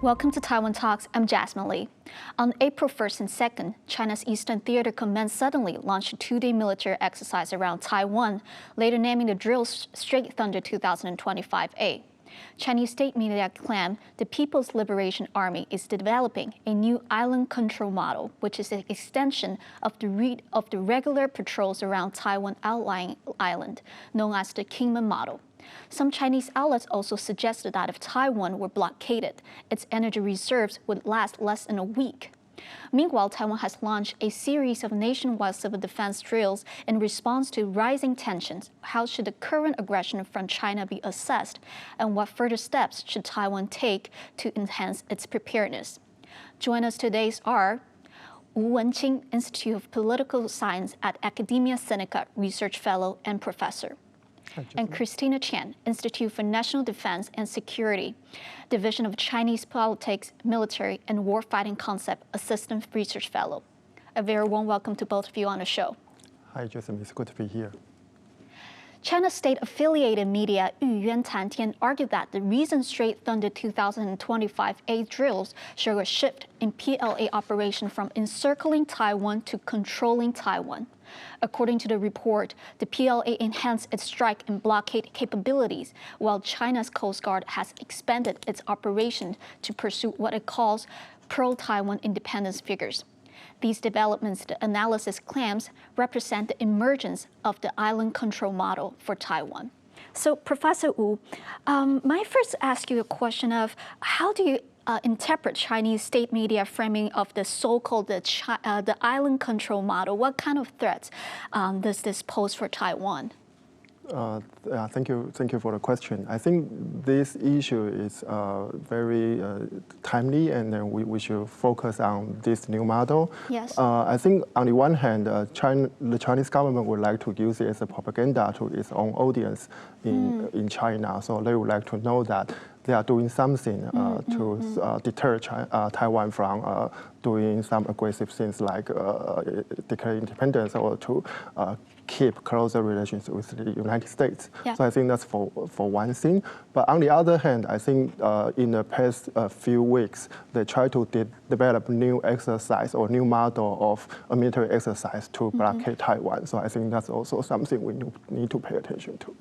Welcome to Taiwan Talks. I'm Jasmine Lee. On April 1st and 2nd, China's Eastern Theater Command suddenly launched a two-day military exercise around Taiwan, later naming the drill Straight Thunder 2025A. Chinese state media claim the People's Liberation Army is developing a new island control model, which is an extension of the regular patrols around Taiwan outlying island, known as the Kingman model. Some Chinese outlets also suggested that if Taiwan were blockaded, its energy reserves would last less than a week. Meanwhile, Taiwan has launched a series of nationwide civil defense drills in response to rising tensions. How should the current aggression from China be assessed, and what further steps should Taiwan take to enhance its preparedness? Join us today are Wen-Chin, Institute of Political Science at Academia Sinica Research Fellow and Professor, and Christina Chen, Institute for National Defense and Security, Division of Chinese Politics, Military, and Warfighting Concept Assistant Research Fellow. A very warm welcome to both of you on the show. Hi, Jasmine. It's good to be here. China's state-affiliated media Yuyuan Tantian argued that the recent Straight Thunder 2025A drills show a shift in PLA operation from encircling Taiwan to controlling Taiwan. According to the report, the PLA enhanced its strike and blockade capabilities, while China's Coast Guard has expanded its operation to pursue what it calls pro-Taiwan independence figures. These developments, the analysis claims, represent the emergence of the island control model for Taiwan. So, Professor Wu, might first ask you a question of how do you interpret Chinese state media framing of the so-called the island control model? What kind of threats does this pose for Taiwan? Thank you for the question. I think this issue is very timely, and we should focus on this new model. Yes. I think on the one hand, the Chinese government would like to use it as a propaganda to its own audience in China. So they would like to know that they are doing something to deter Taiwan from doing some aggressive things like declare independence or to keep closer relations with the United States. Yeah. So I think that's for one thing. But on the other hand, I think in the past few weeks, they try to develop new exercise or new model of a military exercise to blockade Taiwan. So I think that's also something we need to pay attention to.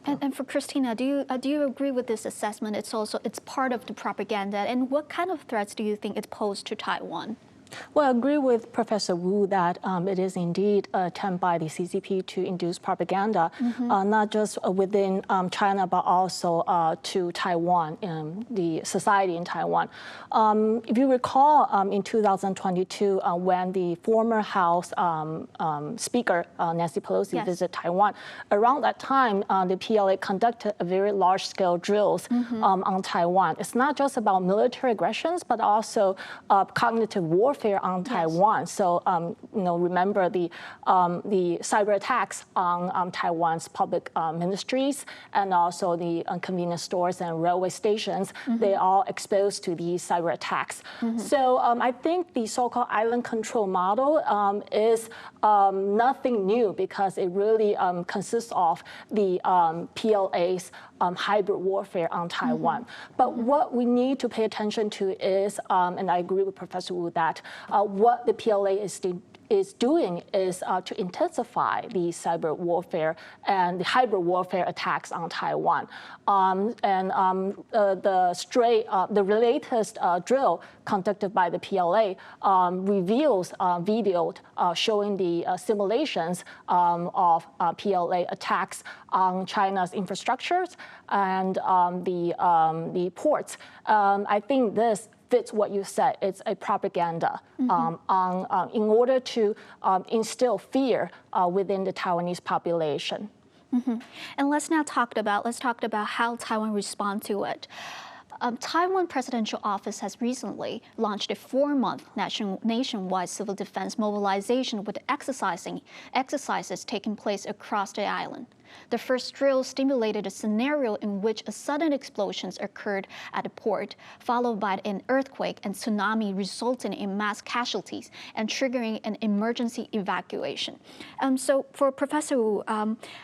And for Christina, do you agree with this assessment? It's part of the propaganda. And what kind of threats do you think it posed to Taiwan? Well, I agree with Professor Wu that it is indeed an attempt by the CCP to induce propaganda, not just within China, but also to Taiwan, the society in Taiwan. If you recall, in 2022, when the former House Speaker, Nancy Pelosi, visited Taiwan, around that time, the PLA conducted a very large-scale drills on Taiwan. It's not just about military aggressions, but also cognitive warfare on Taiwan. So, remember the cyber attacks on Taiwan's public ministries and also the convenience stores and railway stations. They are exposed to these cyber attacks. So I think the so-called island control model is nothing new because it really consists of the PLA's hybrid warfare on Taiwan. But what we need to pay attention to is, and I agree with Professor Wu that what the PLA is doing is to intensify the cyber warfare and the hybrid warfare attacks on Taiwan. The latest drill conducted by the PLA reveals video showing the simulations of PLA attacks on China's infrastructures and the ports. I think this fits what you said. It's a propaganda in order to instill fear within the Taiwanese population. And let's talk about how Taiwan responds to it. Taiwan Presidential Office has recently launched a 4-month nationwide civil defense mobilization with exercises taking place across the island. The first drill stimulated a scenario in which a sudden explosions occurred at the port, followed by an earthquake and tsunami resulting in mass casualties and triggering an emergency evacuation. So for Professor Wu,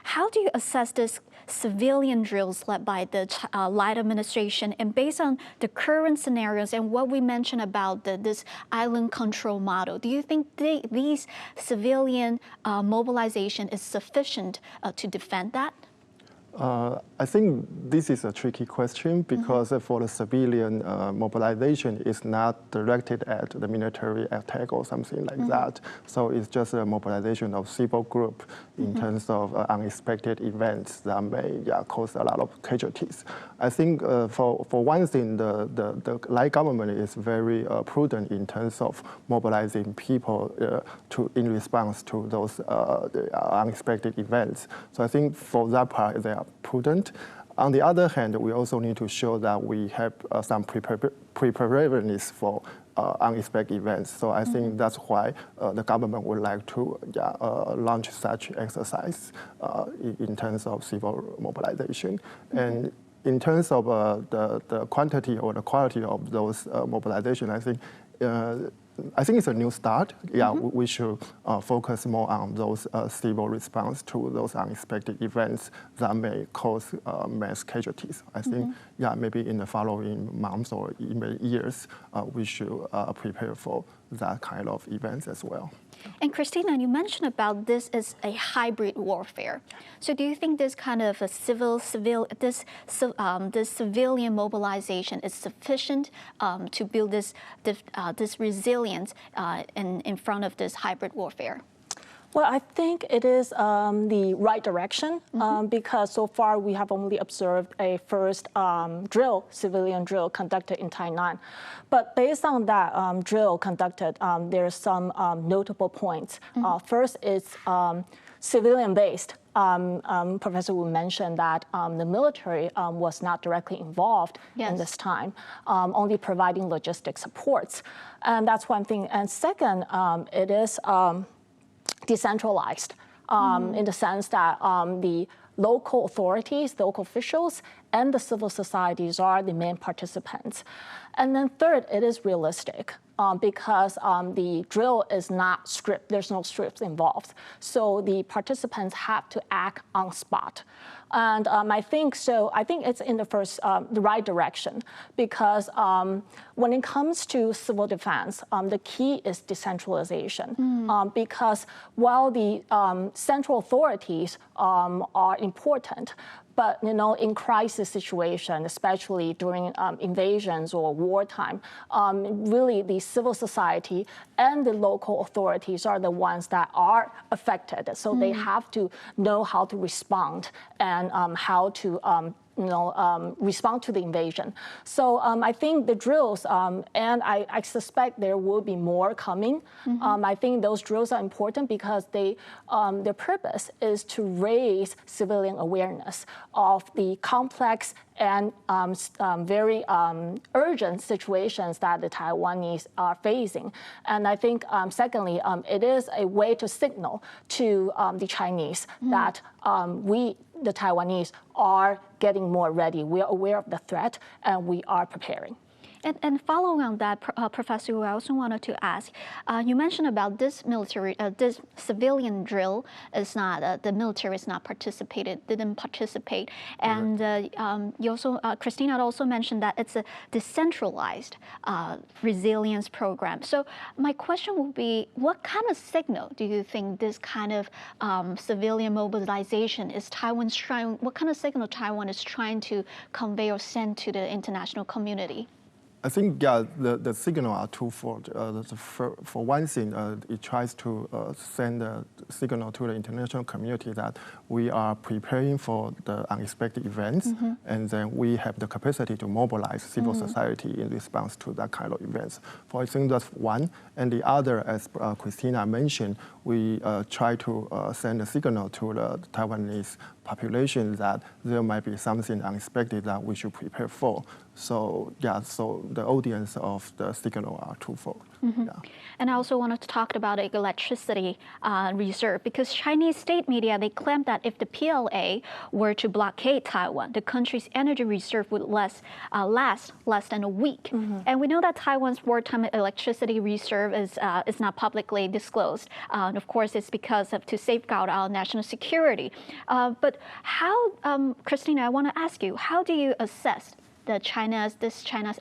how do you assess this civilian drills led by the Light administration, and based on the current scenarios and what we mentioned about this island control model, do you think these civilian mobilization is sufficient to defend that? I think this is a tricky question because for the civilian mobilization, it's not directed at the military attack or something like that. So it's just a mobilization of civil group in terms of unexpected events that may cause a lot of casualties. I think for one thing, the Lai government is very prudent in terms of mobilizing people in response to those unexpected events. So I think for that part, they are prudent. On the other hand, we also need to show that we have some preparedness for unexpected events. So I think that's why the government would like to launch such exercise in terms of civil mobilization. And in terms of the quantity or the quality of those mobilization, I think it's a new start. We should focus more on those civil response to those unexpected events that may cause mass casualties. I think, maybe in the following months or even years, we should prepare for that kind of events as well. And Christina, you mentioned about this as a hybrid warfare. So do you think this kind of a this civilian mobilization is sufficient to build this resilience in front of this hybrid warfare? Well, I think it is the right direction because so far we have only observed a first civilian drill conducted in Tainan. But based on that drill conducted, there are some notable points. First, it's civilian-based. Professor Wu mentioned that the military was not directly involved in this time, only providing logistic supports. And that's one thing. And second, it is decentralized in the sense that the local authorities, local officials, and the civil societies are the main participants. And then third, it is realistic because the drill is not script, there's no scripts involved. So the participants have to act on spot. And I think it's in the right direction because when it comes to civil defense, the key is decentralization because while the central authorities are important, but in crisis situation, especially during invasions or wartime, really the civil society and the local authorities are the ones that are affected. So they have to know how to respond and how to respond to the invasion. So I think the drills, and I suspect there will be more coming. I think those drills are important because their purpose is to raise civilian awareness of the complex and very urgent situations that the Taiwanese are facing. And I think, secondly, it is a way to signal to the Chinese that the Taiwanese are getting more ready. We are aware of the threat, and we are preparing. And following on that, Professor Wu, I also wanted to ask, you mentioned about this this civilian drill is not, the military is not didn't participate. And you also, Christina also mentioned that it's a decentralized resilience program. So my question would be, what kind of signal do you think this kind of civilian mobilization is what kind of signal Taiwan is trying to convey or send to the international community? I think, the signal are twofold. For one thing, it tries to send a signal to the international community that we are preparing for the unexpected events, and then we have the capacity to mobilize civil society in response to that kind of events. For I think that's one. And the other, as Christina mentioned, we try to send a signal to the Taiwanese population that there might be something unexpected that we should prepare for. So yeah, so the audience of the signal are twofold. Yeah. And I also wanted to talk about the electricity reserve, because Chinese state media, they claim that if the PLA were to blockade Taiwan, the country's energy reserve would last less than a week. And we know that Taiwan's wartime electricity reserve is not publicly disclosed. And of course, it's because of to safeguard our national security. But how, Christina, I want to ask you, how do you assess China's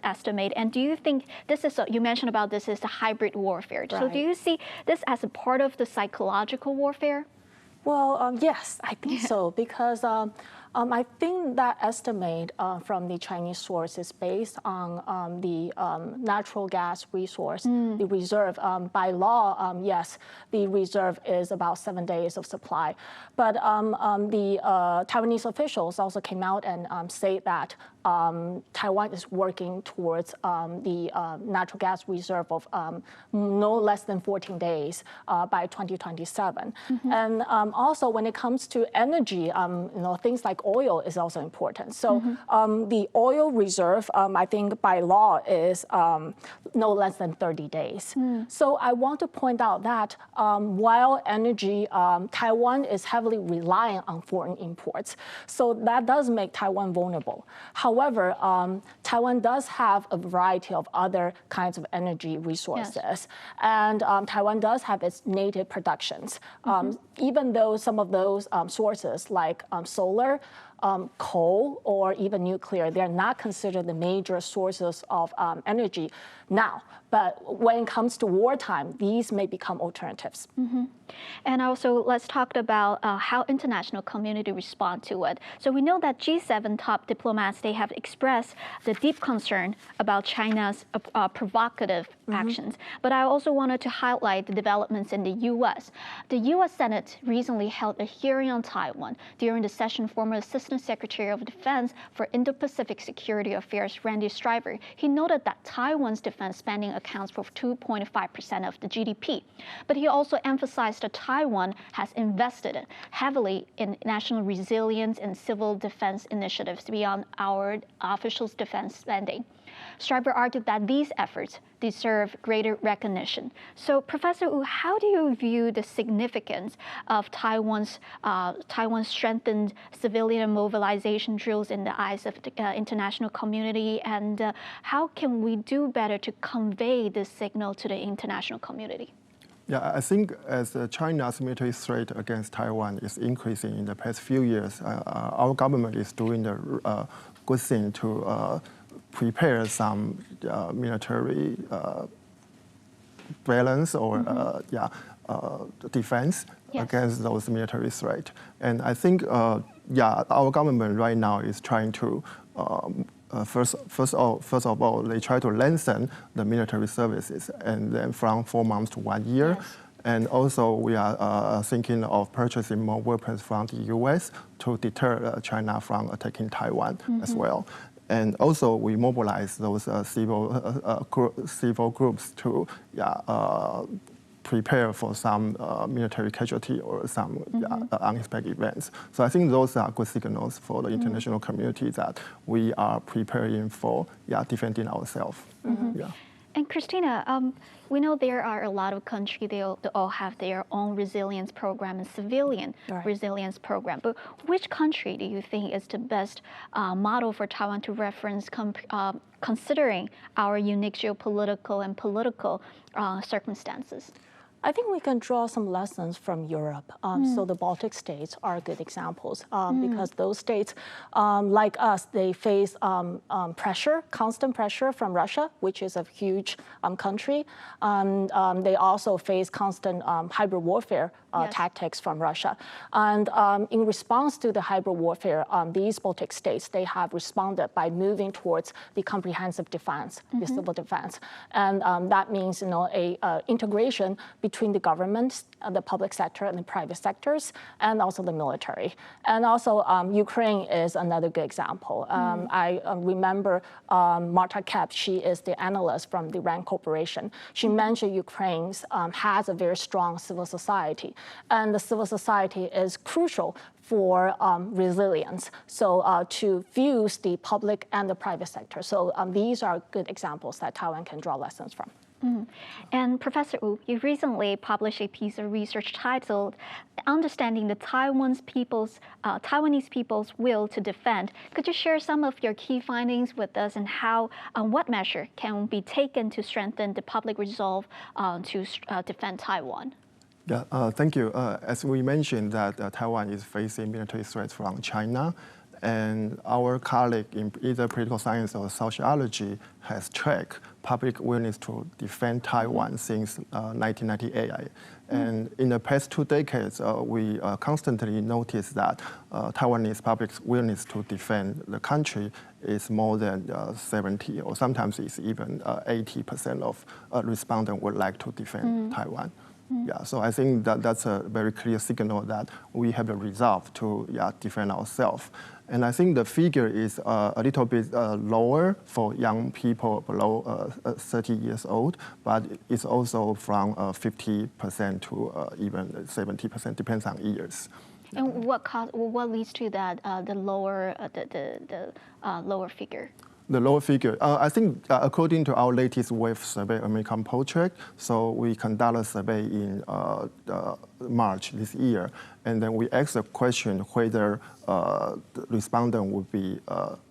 estimate, and do you think this is you mentioned about this is the hybrid warfare? Right. So do you see this as a part of the psychological warfare? Well, yes, I think so, because I think that estimate from the Chinese source is based on the natural gas resource, the reserve. By law, yes, the reserve is about 7 days of supply. But the Taiwanese officials also came out and say that Taiwan is working towards the natural gas reserve of no less than 14 days by 2027. And also, when it comes to energy, things like oil is also important. So the oil reserve, I think by law, is no less than 30 days. So I want to point out that while energy, Taiwan is heavily reliant on foreign imports. So that does make Taiwan vulnerable. However, Taiwan does have a variety of other kinds of energy resources. Yes. And Taiwan does have its native productions. Even though some of those sources like solar, coal, or even nuclear, they're not considered the major sources of energy now. But when it comes to wartime, these may become alternatives. And also, let's talk about how international community respond to it. So we know that G7 top diplomats, they have expressed the deep concern about China's provocative actions. But I also wanted to highlight the developments in the U.S. The U.S. Senate recently held a hearing on Taiwan. During the session, former Assistant Secretary of Defense for Indo-Pacific Security Affairs, Randy Stryver, he noted that Taiwan's defense spending accounts for 2.5% of the GDP. But he also emphasized that Taiwan has invested heavily in national resilience and civil defense initiatives beyond our officials' defense spending. Stryver argued that these efforts deserve greater recognition. So, Professor Wu, how do you view the significance of Taiwan's strengthened civilian mobilization drills in the eyes of the international community, and how can we do better to convey this signal to the international community? Yeah, I think as China's military threat against Taiwan is increasing in the past few years, our government is doing the good thing to prepare some military balance or defense against those military threats. And I think, our government right now is trying to first of all, they try to lengthen the military services, and then from 4 months to 1 year. Yes. And also, we are thinking of purchasing more weapons from the U.S. to deter China from attacking Taiwan as well. And also, we mobilize those civil groups to prepare for some military casualty or some unexpected events. So I think those are good signals for the international community that we are preparing for defending ourselves. And Christina, we know there are a lot of countries, they all have their own resilience program and civilian resilience program. But which country do you think is the best model for Taiwan to reference considering our unique geopolitical and political circumstances? I think we can draw some lessons from Europe. So the Baltic states are good examples because those states, like us, they face constant pressure from Russia, which is a huge country. They also face constant hybrid warfare tactics from Russia. And in response to the hybrid warfare, these Baltic states, they have responded by moving towards the comprehensive defense, the civil defense. And that means, integration between the government, the public sector, and the private sectors, and also the military. And also, Ukraine is another good example. I remember Marta Kepp, she is the analyst from the RAND Corporation. She mentioned Ukraine has a very strong civil society. And the civil society is crucial for resilience, so to fuse the public and the private sector. So these are good examples that Taiwan can draw lessons from. And Professor Wu, you recently published a piece of research titled "Understanding the Taiwanese people's Will to Defend." Could you share some of your key findings with us, and how, what measure can be taken to strengthen the public resolve to defend Taiwan? Yeah, thank you. As we mentioned, that Taiwan is facing military threats from China, and our colleague in either political science or sociology has tracked public willingness to defend Taiwan since 1998. And in the past 2 decades, we constantly notice that Taiwanese public's willingness to defend the country is more than 70, or sometimes it's even 80% of respondents would like to defend Taiwan. Yeah, so I think that that's a very clear signal that we have the resolve to defend ourselves. And I think the figure is a little bit lower for young people below 30 years old, but it's also from 50% to even 70%, depends on years. And what leads to that, the lower figure? The lower figure, I think according to our latest wave survey, American Poll Track, so we conducted a survey in March this year, and then we asked the question whether the respondent would be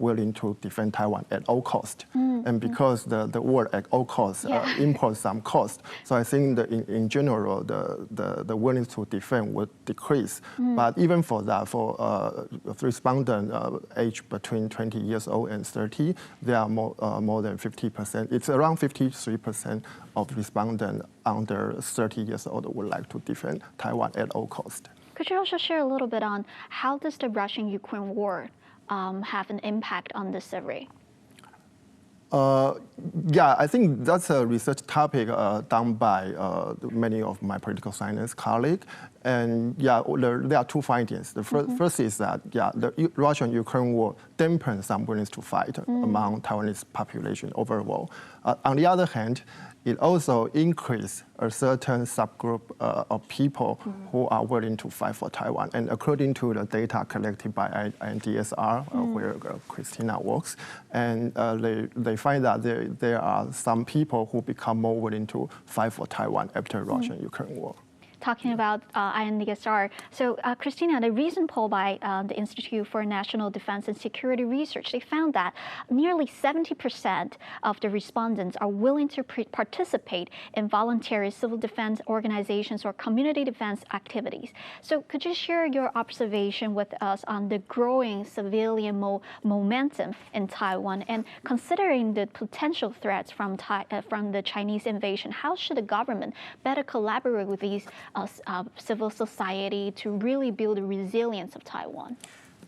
willing to defend Taiwan at all cost. And because the word at all costs imports some cost, so I think that in general, the willingness to defend would decrease. But even for that, for respondent aged between 20 years old and 30, there are more than 50%. It's around 53% of respondents under 30 years old would like to defend Taiwan at all cost. Could you also share a little bit on how does the Russian-Ukraine war have an impact on this survey? Yeah, I think that's a research topic done by many of my political science colleagues. And yeah, there are 2 findings. The first is that, the Russian-Ukraine war dampened some willingness to fight among Taiwanese population overall. On the other hand, it also increased a certain subgroup of people who are willing to fight for Taiwan. And according to the data collected by INDSR, where Christina works, and they find that there are some people who become more willing to fight for Taiwan after the Russian-Ukraine war. Talking about INDSR, so Christina, the recent poll by the Institute for National Defense and Security Research, they found that nearly 70% of the respondents are willing to participate in voluntary civil defense organizations or community defense activities. So could you share your observation with us on the growing civilian momentum in Taiwan, and considering the potential threats from the Chinese invasion, how should the government better collaborate with these civil society to really build the resilience of Taiwan?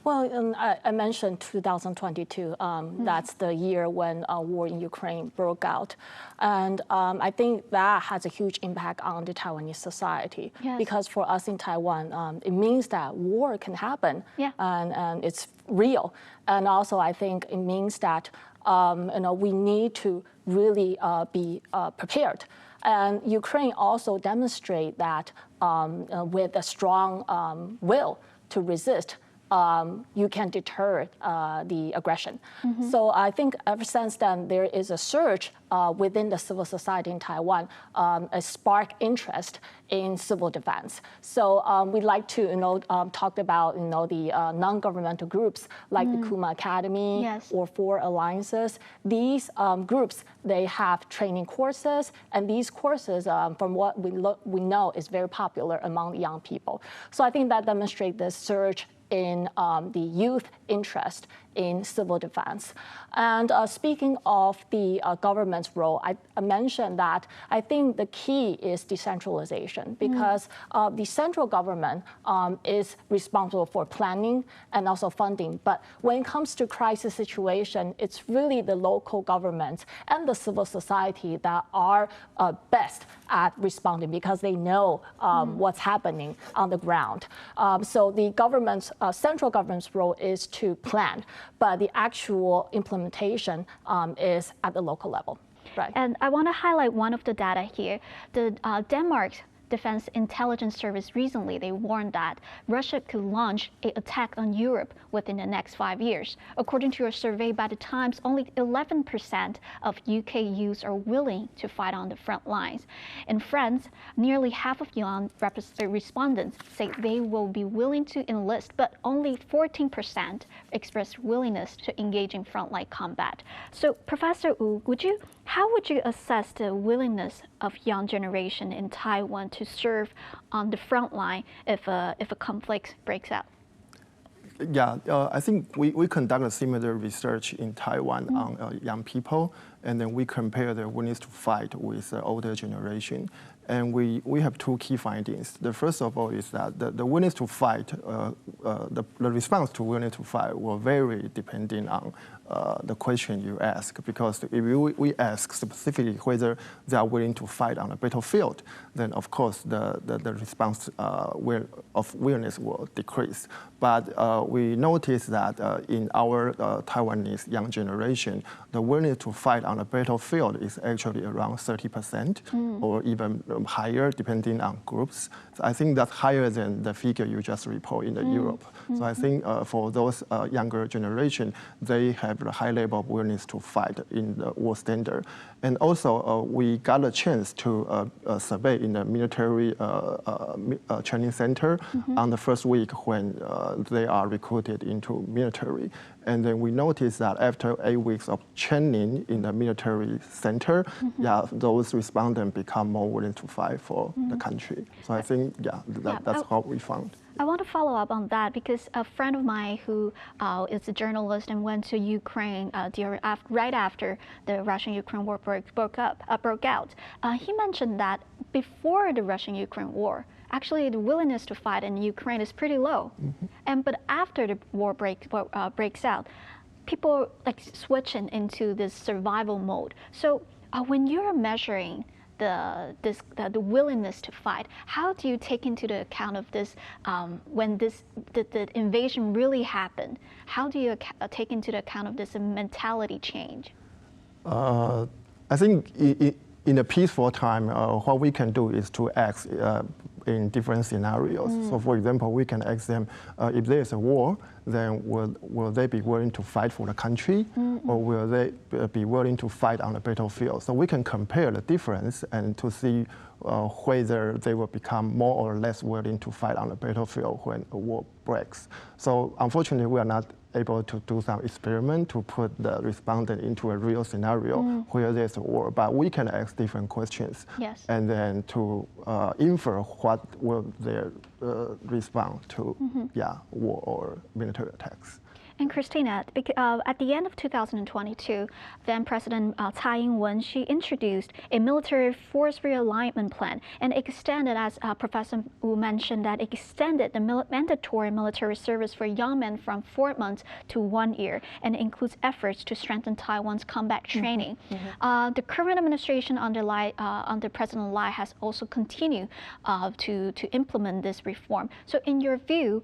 Well, I mentioned 2022. That's the year when war in Ukraine broke out. And I think that has a huge impact on the Taiwanese society. Yes. Because for us in Taiwan, it means that war can happen, and it's real. And also, I think it means that we need to really be prepared. And Ukraine also demonstrate that with a strong will to resist, you can deter the aggression. So I think ever since then, there is a surge within the civil society in Taiwan, a spark interest in civil defense. So we'd like to talk about the non-governmental groups like the Kuma Academy or 4 Alliances. These groups, they have training courses, and these courses, from what we know, is very popular among young people. So I think that demonstrates the surge in the youth interest in civil defense. And speaking of the government's role, I mentioned that I think the key is decentralization, because the central government is responsible for planning and also funding. But when it comes to crisis situation, it's really the local governments and the civil society that are best at responding, because they know what's happening on the ground. So the government's central government's role is to plan, but the actual implementation is at the local level. Right. And I want to highlight one of the data here. The Denmark Defense Intelligence Service recently, they warned that Russia could launch an attack on Europe within the next 5 years. According to a survey by the Times, only 11% of UK youths are willing to fight on the front lines. In France, nearly half of young respondents say they will be willing to enlist, but only 14% express willingness to engage in frontline combat. So, Professor Wu, how would you assess the willingness of young generation in Taiwan to serve on the front line if a conflict breaks out? Yeah, I think we conducted similar research in Taiwan on young people, and then we compare their willingness to fight with the older generation. And we have two key findings. The first of all is that the willingness to fight, the response to willingness to fight will vary depending on the question you ask. Because if we ask specifically whether they are willing to fight on a battlefield, then of course the response of willingness will decrease. But we noticed that in our Taiwanese young generation, the willingness to fight on a battlefield is actually around 30% or even higher depending on groups. So I think that's higher than the figure you just reported in Europe. So I think for those younger generation, they have a high level of willingness to fight in the war standard. And also we got a chance to survey in the military training center on the first week when they are recruited into military. And then we noticed that after 8 weeks of training in the military center, those respondents become more willing to fight for the country. So I think, that's how we found. I want to follow up on that because a friend of mine who is a journalist and went to Ukraine right after the Russian-Ukraine war broke out, he mentioned that before the Russian-Ukraine war, actually the willingness to fight in Ukraine is pretty low. But after the war breaks out, people like switching into this survival mode. So when you're measuring the willingness to fight, how do you take into the account of this when the invasion really happened? How do you take into the account of this mentality change? I think in a peaceful time, what we can do is to ask in different scenarios. So for example, we can ask them, if there is a war, then will they be willing to fight for the country, or will they be willing to fight on the battlefield? So we can compare the difference and to see whether they will become more or less willing to fight on the battlefield when a war breaks. So unfortunately, we are not able to do some experiment to put the respondent into a real scenario where there's a war. But we can ask different questions, and then to infer what will their respond to war or military attacks. And Christina, at the end of 2022, then President Tsai Ing-wen, she introduced a military force realignment plan and extended, as Professor Wu mentioned, that extended the mandatory military service for young men from 4 months to 1 year, and includes efforts to strengthen Taiwan's combat training. The current administration under President Lai has also continued to implement this reform. So in your view,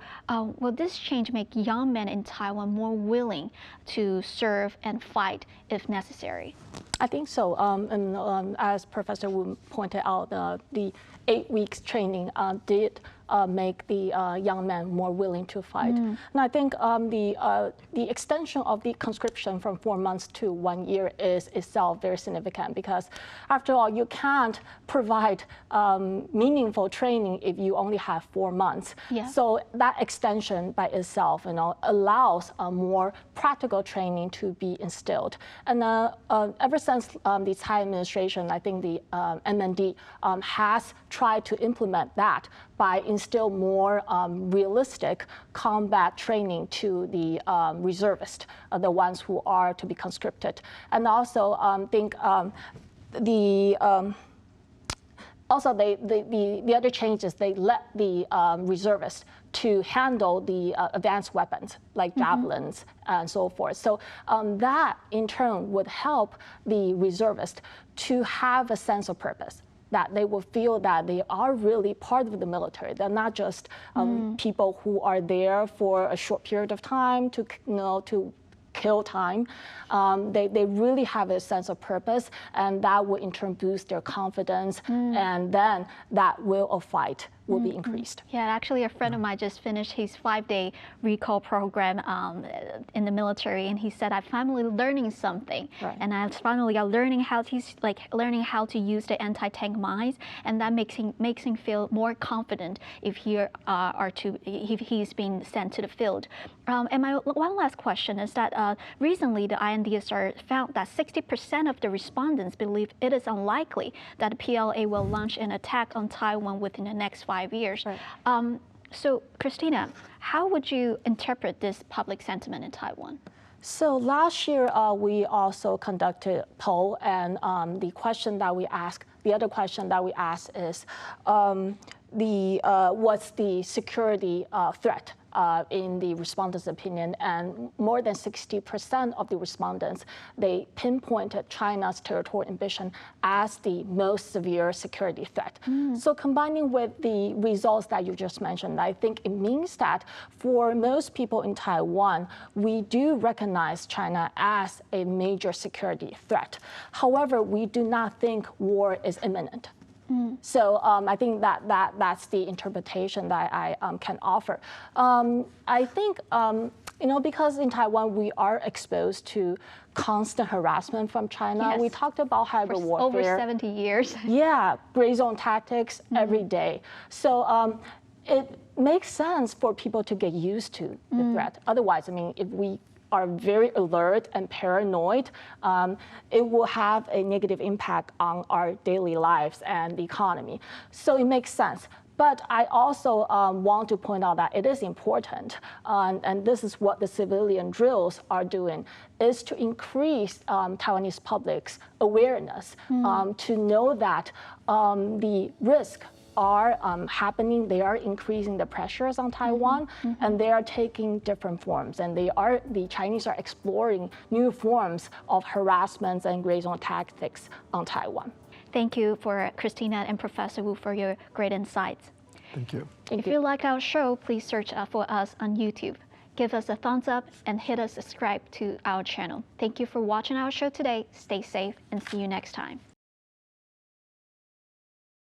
will this change make young men in Taiwan more willing to serve and fight if necessary? I think so. As Professor Wu pointed out, the 8 weeks training did make the young men more willing to fight. And I think the extension of the conscription from 4 months to 1 year is itself very significant, because after all, you can't provide meaningful training if you only have 4 months. So that extension by itself, allows more practical training to be instilled. And ever since the Tsai administration, I think the MND has tried to implement that by instill more realistic combat training to the reservists, the ones who are to be conscripted. And also think the other changes, they let the reservists to handle the advanced weapons like javelins and so forth. So that in turn would help the reservists to have a sense of purpose, that they will feel that they are really part of the military. They're not just people who are there for a short period of time to kill time. They really have a sense of purpose, and that will in turn boost their confidence, and then that will of fight will be increased. Yeah, actually a friend of mine just finished his 5-day recall program in the military, and he said, I'm finally learning something. Right. And I finally are learning how to use the anti-tank mines, and that makes him feel more confident if he's being sent to the field. And my one last question is that recently the INDSR found that 60% of the respondents believe it is unlikely that the PLA will launch an attack on Taiwan within the next 5 years. Right. So, Christina, how would you interpret this public sentiment in Taiwan? So last year, we also conducted a poll, and the other question that we asked is, what's the security threat in the respondents' opinion, and more than 60% of the respondents, they pinpointed China's territorial ambition as the most severe security threat. So combining with the results that you just mentioned, I think it means that for most people in Taiwan, we do recognize China as a major security threat. However, we do not think war is imminent. So I think that's the interpretation that I can offer. I think, because in Taiwan we are exposed to constant harassment from China. Yes. We talked about hybrid warfare. Over 70 years. Yeah, gray zone tactics every day. So it makes sense for people to get used to the threat. Otherwise, if we are very alert and paranoid, it will have a negative impact on our daily lives and the economy. So it makes sense. But I also want to point out that it is important, and this is what the civilian drills are doing, is to increase Taiwanese public's awareness to know that the risk are happening. They are increasing the pressures on Taiwan, and they are taking different forms. And the Chinese are exploring new forms of harassments and gray zone tactics on Taiwan. Thank you for Christina and Professor Wu for your great insights. Thank you. If you like our show, please search for us on YouTube. Give us a thumbs up and hit us subscribe to our channel. Thank you for watching our show today. Stay safe and see you next time.